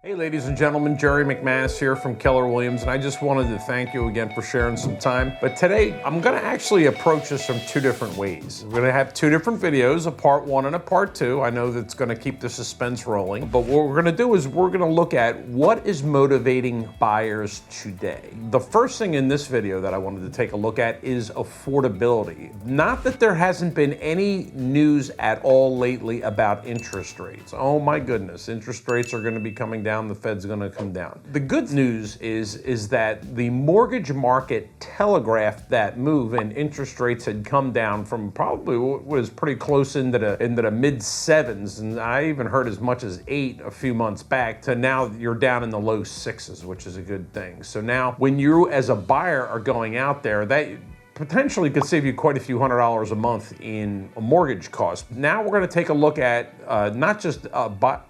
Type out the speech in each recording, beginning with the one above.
Hey ladies and gentlemen, Jerry McManus here from Keller Williams, and I just wanted to thank you again for sharing some time. But today, I'm gonna actually approach this from two different ways. We're gonna have two different videos, a part one and a part two. I know that's gonna keep the suspense rolling, but what we're gonna do is we're gonna look at what is motivating buyers today. The first thing in this video that I wanted to take a look at is affordability. Not that there hasn't been any news at all lately about interest rates. Oh my goodness, interest rates are gonna be coming down. The Fed's going to come down. The good news is that the mortgage market telegraphed that move, and interest rates had come down from probably what was pretty close into the mid sevens, and I even heard as much as 8 a few months back, to now you're down in the low 6s, which is a good thing. So now when you as a buyer are going out there, that potentially could save you quite a few $100s a month in a mortgage cost. Now we're going to take a look at not just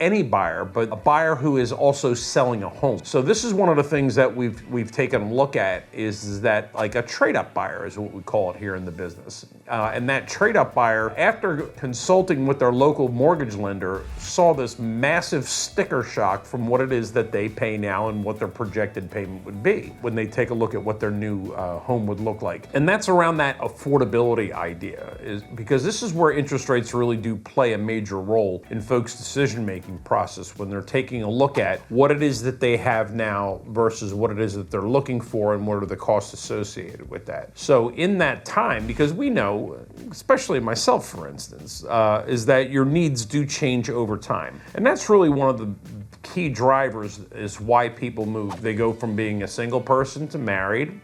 any buyer, but a buyer who is also selling a home. So this is one of the things that we've taken a look at is that like a trade-up buyer is what we call it here in the business. And that trade-up buyer, after consulting with their local mortgage lender, saw this massive sticker shock from what it is that they pay now and what their projected payment would be when they take a look at what their new home would look like. And that's around that affordability idea, is because this is where interest rates really do play a major role in folks' decision-making process when they're taking a look at what it is that they have now versus what it is that they're looking for and what are the costs associated with that. So in that time, because we know, especially myself for instance, is that your needs do change over time. And that's really one of the key drivers is why people move. They go from being a single person to married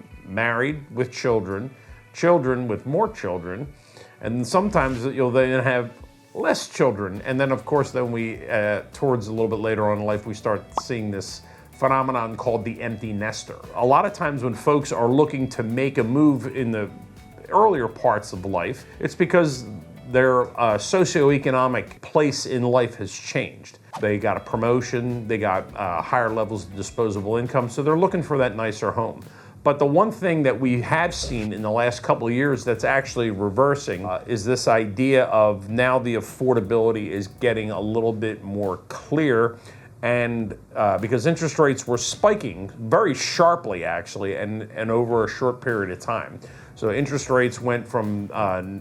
with children with more children, and sometimes you'll then have less children. And then of course then we, towards a little bit later on in life, we start seeing this phenomenon called the empty nester. A lot of times when folks are looking to make a move in the earlier parts of life, it's because their socioeconomic place in life has changed. They got a promotion, they got higher levels of disposable income, so they're looking for that nicer home. But the one thing that we have seen in the last couple of years that's actually reversing is this idea of now the affordability is getting a little bit more clear, and because interest rates were spiking very sharply actually and over a short period of time. So interest rates went from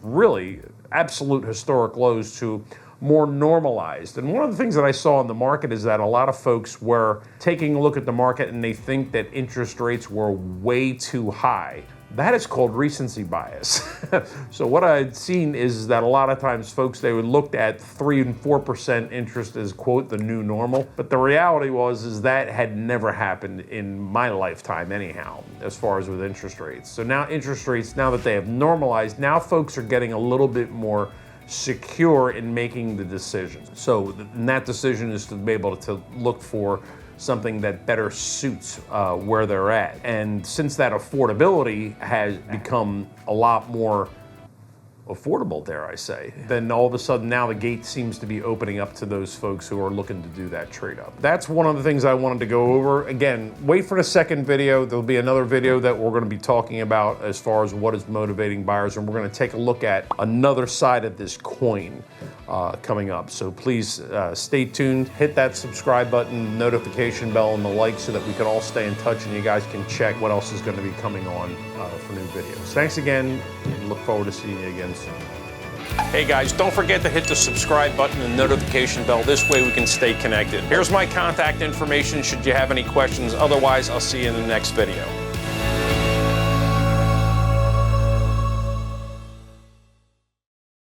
really absolute historic lows to more normalized. And one of the things that I saw in the market is that a lot of folks were taking a look at the market and they think that interest rates were way too high. That is called recency bias. So what I'd seen is that a lot of times folks, they would look at 3 and 4% interest as, quote, the new normal. But the reality is that had never happened in my lifetime anyhow, as far as with interest rates. So now interest rates, now that they have normalized, now folks are getting a little bit more secure in making the decision. So and that decision is to be able to look for something that better suits where they're at. And since that affordability has become a lot more affordable, dare I say, then all of a sudden now the gate seems to be opening up to those folks who are looking to do that trade up. That's one of the things I wanted to go over. Again, wait for the second video. There'll be another video that we're going to be talking about as far as what is motivating buyers, and we're going to take a look at another side of this coin coming up. So please stay tuned, hit that subscribe button, notification bell, and the like so that we can all stay in touch and you guys can check what else is going to be coming on for new videos. Thanks again, and look forward to seeing you again soon. Hey guys, don't forget to hit the subscribe button and notification bell. This way we can stay connected. Here's my contact information should you have any questions. Otherwise, I'll see you in the next video.